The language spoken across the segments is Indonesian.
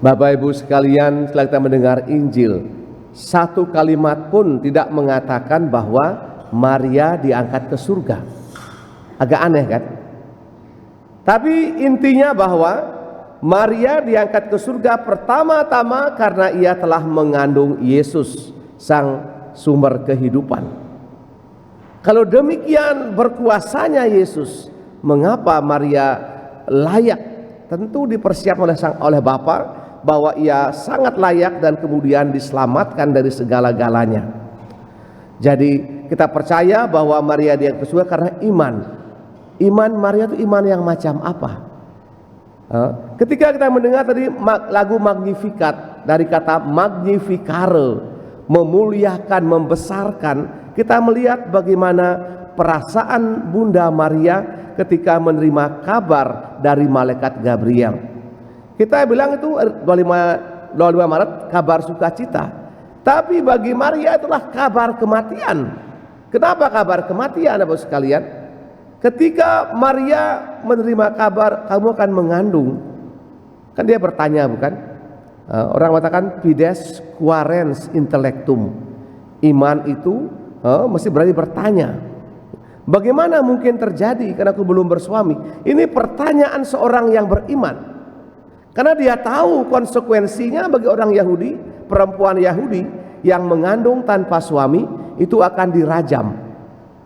Bapak Ibu sekalian, setelah kita mendengar Injil, satu kalimat pun tidak mengatakan bahwa Maria diangkat ke surga. Agak aneh kan? Tapi intinya bahwa Maria diangkat ke surga pertama-tama karena ia telah mengandung Yesus, sang sumber kehidupan. Kalau demikian berkuasanya Yesus, mengapa Maria layak? Tentu dipersiapkan oleh Bapa bahwa ia sangat layak dan kemudian diselamatkan dari segala-galanya. Jadi kita percaya bahwa Maria diangkat ke surga karena iman. Iman Maria itu iman yang macam apa? Ketika kita mendengar tadi lagu Magnificat, dari kata magnificare, memuliakan, membesarkan, kita melihat bagaimana perasaan Bunda Maria ketika menerima kabar dari malaikat Gabriel. Kita bilang itu 25 Maret kabar sukacita, tapi bagi Maria itulah kabar kematian. Kenapa kabar kematian, Bapak sekalian? Ketika Maria menerima kabar kamu akan mengandung, kan dia bertanya, bukan? Orang mengatakan fides quaerens intellectum, iman itu mesti berani bertanya, bagaimana mungkin terjadi karena aku belum bersuami? Ini pertanyaan seorang yang beriman, karena dia tahu konsekuensinya bagi orang Yahudi, perempuan Yahudi yang mengandung tanpa suami itu akan dirajam.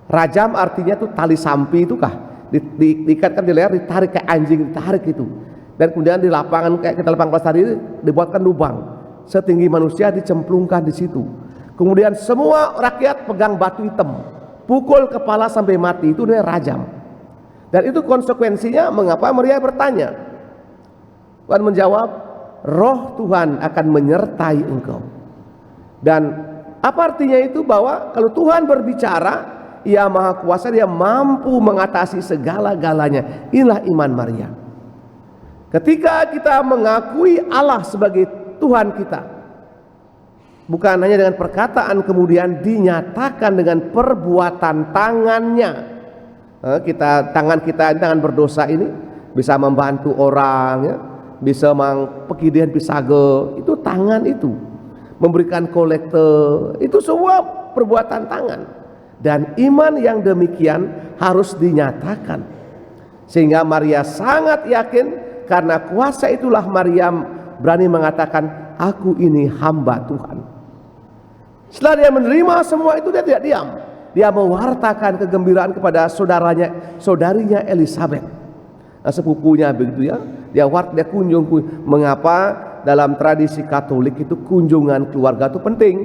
Rajam artinya itu tali sampi itu kah? Diikatkan di leher, ditarik kayak anjing, ditarik itu. Dan kemudian di lapangan kayak kita lapang kelas tadi dibuatkan lubang setinggi manusia, dicemplungkan di situ. Kemudian semua rakyat pegang batu hitam, pukul kepala sampai mati, itu dia rajam. Dan itu konsekuensinya mengapa Maria bertanya. Tuhan menjawab, roh Tuhan akan menyertai engkau. Dan apa artinya itu? Bahwa kalau Tuhan berbicara, Ia maha kuasa, Dia mampu mengatasi segala-galanya. Inilah iman Maria. Ketika kita mengakui Allah sebagai Tuhan kita, bukan hanya dengan perkataan, kemudian dinyatakan dengan perbuatan tangannya. Tangan kita, tangan berdosa ini bisa membantu orang, ya, bisa pekidian pisage, itu tangan itu, memberikan kolekte, itu semua perbuatan tangan. Dan iman yang demikian harus dinyatakan, sehingga Maria sangat yakin. Karena kuasa itulah Maria berani mengatakan, aku ini hamba Tuhan. Setelah dia menerima semua itu, dia tidak diam. Dia mewartakan kegembiraan kepada saudarinya Elizabeth, sepupunya begitu ya. Dia kunjung. Mengapa dalam tradisi Katolik itu kunjungan keluarga itu penting?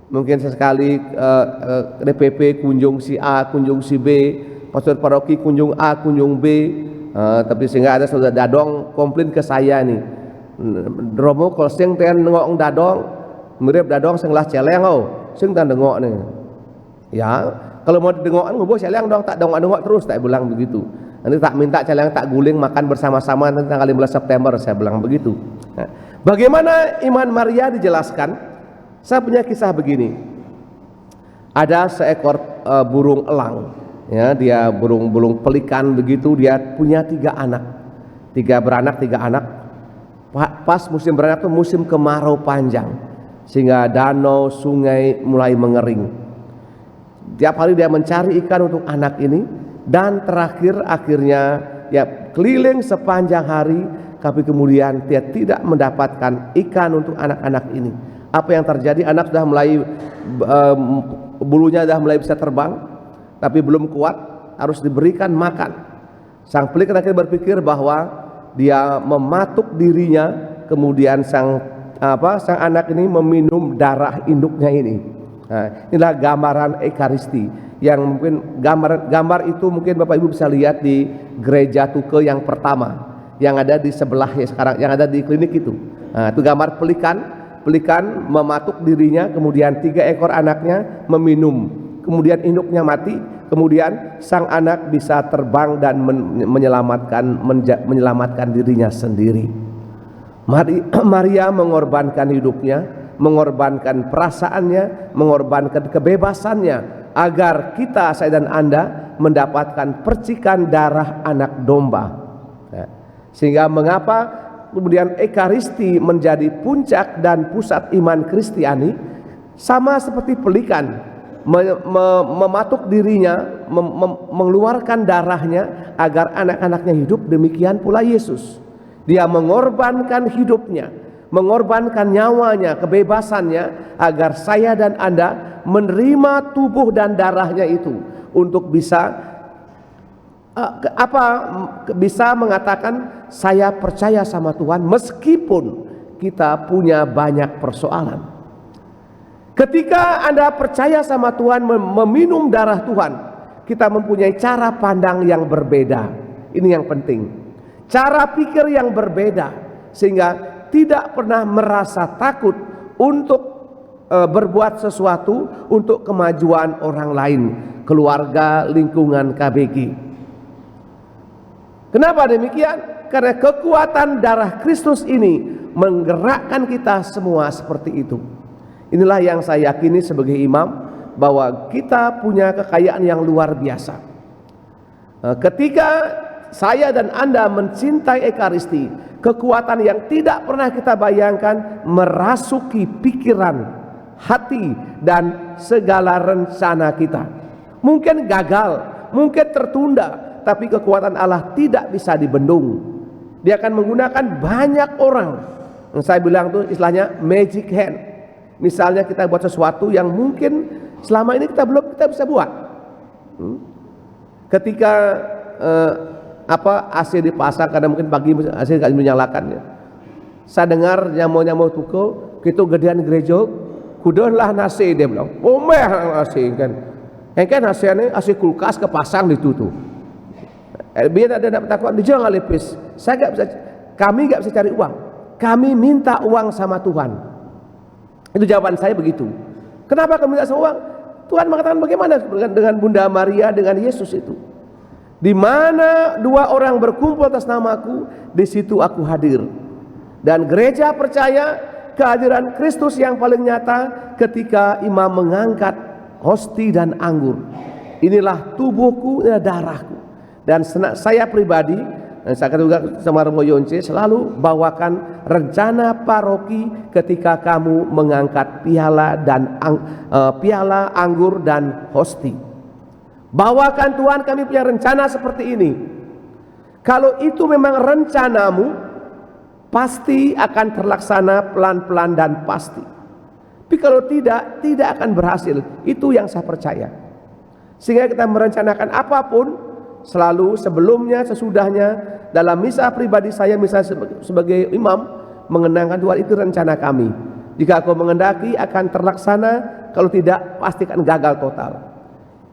Mungkin sesekali DPP kunjung si A, kunjung si B, pastor paroki kunjung A, kunjung B. Tapi sehingga ada saudara dadong komplain ke saya nih, Romo kalau sing ten nengok dadong mirip dadong sing lah celeng sing tan dengok nih. Ya, kalau mau dengokan ngobrol celeng dong, tak dengok terus, tak bilang begitu. Nanti tak minta celeng tak guling makan bersama-sama nanti tanggal 15 September, saya bilang begitu. Nah, bagaimana iman Maria dijelaskan? Saya punya kisah begini. Ada seekor burung elang. Ya, dia burung pelikan begitu, dia punya 3 anak. 3 beranak, 3 anak. Pas musim beranak itu musim kemarau panjang, sehingga danau, sungai mulai mengering. Tiap hari dia mencari ikan untuk anak ini, dan akhirnya ya keliling sepanjang hari, tapi kemudian dia tidak mendapatkan ikan untuk anak-anak ini. Apa yang terjadi? Anak sudah mulai bulunya sudah mulai bisa terbang, tapi belum kuat, harus diberikan makan. Sang pelikan akhirnya berpikir bahwa dia mematuk dirinya, kemudian sang anak ini meminum darah induknya ini. Nah, inilah gambaran Ekaristi yang mungkin gambar itu mungkin Bapak Ibu bisa lihat di gereja Tuke yang pertama yang ada di sebelah ya sekarang, yang ada di klinik itu. Nah, itu gambar pelikan mematuk dirinya, kemudian 3 ekor anaknya meminum, kemudian induknya mati, kemudian sang anak bisa terbang dan menyelamatkan dirinya sendiri. Maria mengorbankan hidupnya, mengorbankan perasaannya, mengorbankan kebebasannya agar kita, saya dan Anda, mendapatkan percikan darah anak domba. Sehingga mengapa kemudian Ekaristi menjadi puncak dan pusat iman Kristiani, sama seperti pelikan mematuk dirinya, mengeluarkan darahnya agar anak-anaknya hidup, demikian pula Yesus. Dia mengorbankan hidupnya, mengorbankan nyawanya, kebebasannya, agar saya dan Anda menerima tubuh dan darahnya itu untuk bisa bisa mengatakan saya percaya sama Tuhan meskipun kita punya banyak persoalan. Ketika Anda percaya sama Tuhan, meminum darah Tuhan, kita mempunyai cara pandang yang berbeda. Ini yang penting. Cara pikir yang berbeda, sehingga tidak pernah merasa takut untuk berbuat sesuatu untuk kemajuan orang lain, keluarga, lingkungan KBG. Kenapa demikian? Karena kekuatan darah Kristus ini menggerakkan kita semua seperti itu. Inilah yang saya yakini sebagai imam, bahwa kita punya kekayaan yang luar biasa. Ketika saya dan Anda mencintai Ekaristi, kekuatan yang tidak pernah kita bayangkan merasuki pikiran, hati, dan segala rencana kita. Mungkin gagal, mungkin tertunda, tapi kekuatan Allah tidak bisa dibendung. Dia akan menggunakan banyak orang. Yang saya bilang tuh istilahnya magic hand. Misalnya kita buat sesuatu yang mungkin selama ini kita bisa buat. Ketika AC dipasang, karena mungkin pagi AC nggak menyalakan ya. Saya dengar nyamuk tuku, kita gedean gereja, kudolah nasi, dia bilang, omeh nasi kan. Kan nasi ini AC kulkas kepasang di tuh. Biar ada dapat takut dijual lepis. Kami nggak bisa cari uang. Kami minta uang sama Tuhan. Itu jawaban saya begitu. Kenapa kami minta sama uang? Tuhan mengatakan bagaimana dengan Bunda Maria, dengan Yesus itu. Di mana dua orang berkumpul atas namaku, di situ aku hadir. Dan gereja percaya kehadiran Kristus yang paling nyata ketika imam mengangkat hosti dan anggur. Inilah tubuhku, inilah darahku. Dan saya pribadi, dan saya juga sama Romo Yonce, selalu bawakan rencana paroki ketika kamu mengangkat piala dan piala anggur dan hosti. Bawakan Tuhan, kami punya rencana seperti ini. Kalau itu memang rencanamu, pasti akan terlaksana pelan-pelan dan pasti. Tapi kalau tidak akan berhasil. Itu yang saya percaya. Sehingga kita merencanakan apapun, selalu sebelumnya, sesudahnya, dalam misa pribadi saya, misalnya sebagai imam, mengenangkan Tuhan, itu rencana kami. Jika aku mengendaki akan terlaksana, kalau tidak pasti akan gagal total.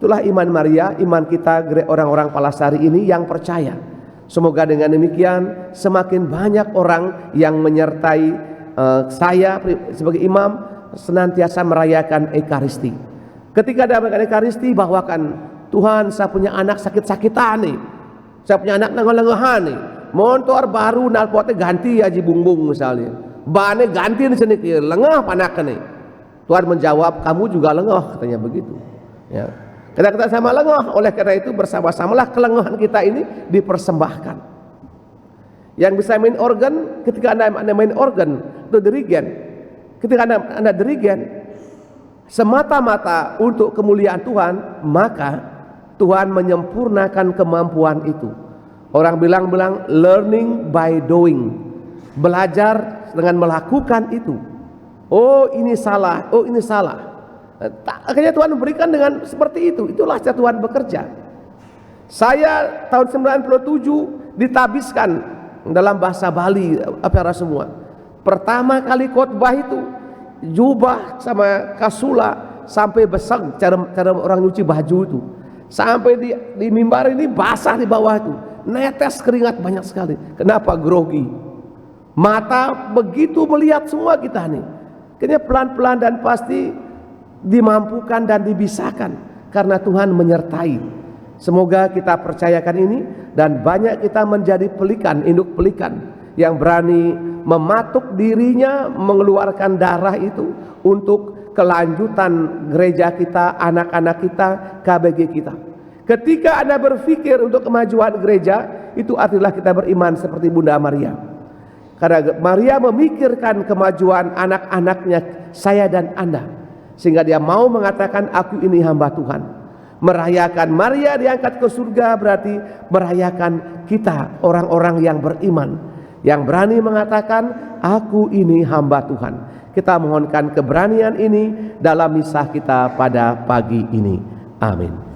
Itulah iman Maria, iman kita orang-orang Palasari ini yang percaya. Semoga dengan demikian semakin banyak orang yang menyertai saya sebagai imam senantiasa merayakan Ekaristi. Ketika ada Ekaristi, bawakan, Tuhan, saya punya anak sakit-sakitan nih, saya punya anak nengah-nengahan nih, motor baru nalpotnya ganti aja bungbung misalnya, bannya ganti di sini, lengah panaknya nih. Tuhan menjawab, kamu juga lengah, katanya begitu. Ya. Kita sama lengah, oleh karena itu bersama-samalah kelengahan kita ini dipersembahkan. Yang bisa main organ, ketika anda main organ, itu dirigen. Ketika anda dirigen semata-mata untuk kemuliaan Tuhan, maka Tuhan menyempurnakan kemampuan itu. Orang bilang learning by doing. Belajar dengan melakukan itu. Oh ini salah, oh ini salah. Akhirnya Tuhan memberikan dengan seperti itu. Itulah cara Tuhan bekerja. Saya tahun 97 ditabiskan dalam bahasa Bali apa semua. Pertama kali khotbah itu jubah sama kasula sampai besar, cara orang nyuci baju itu. Sampai di mimbar ini basah di bawah itu, netes keringat banyak sekali. Kenapa? Grogi. Mata begitu melihat semua kita nih. Kayaknya pelan-pelan dan pasti dimampukan dan dibisakan karena Tuhan menyertai. Semoga kita percayakan ini dan banyak kita menjadi pelikan, induk pelikan yang berani mematuk dirinya mengeluarkan darah itu untuk kelanjutan gereja kita, anak-anak kita, KBG kita. Ketika Anda berpikir untuk kemajuan gereja, itu artilah kita beriman seperti Bunda Maria. Karena Maria memikirkan kemajuan anak-anaknya, saya dan Anda, sehingga dia mau mengatakan, aku ini hamba Tuhan. Merayakan Maria diangkat ke surga berarti merayakan kita orang-orang yang beriman, yang berani mengatakan, aku ini hamba Tuhan. Kita mohonkan keberanian ini dalam misa kita pada pagi ini. Amin.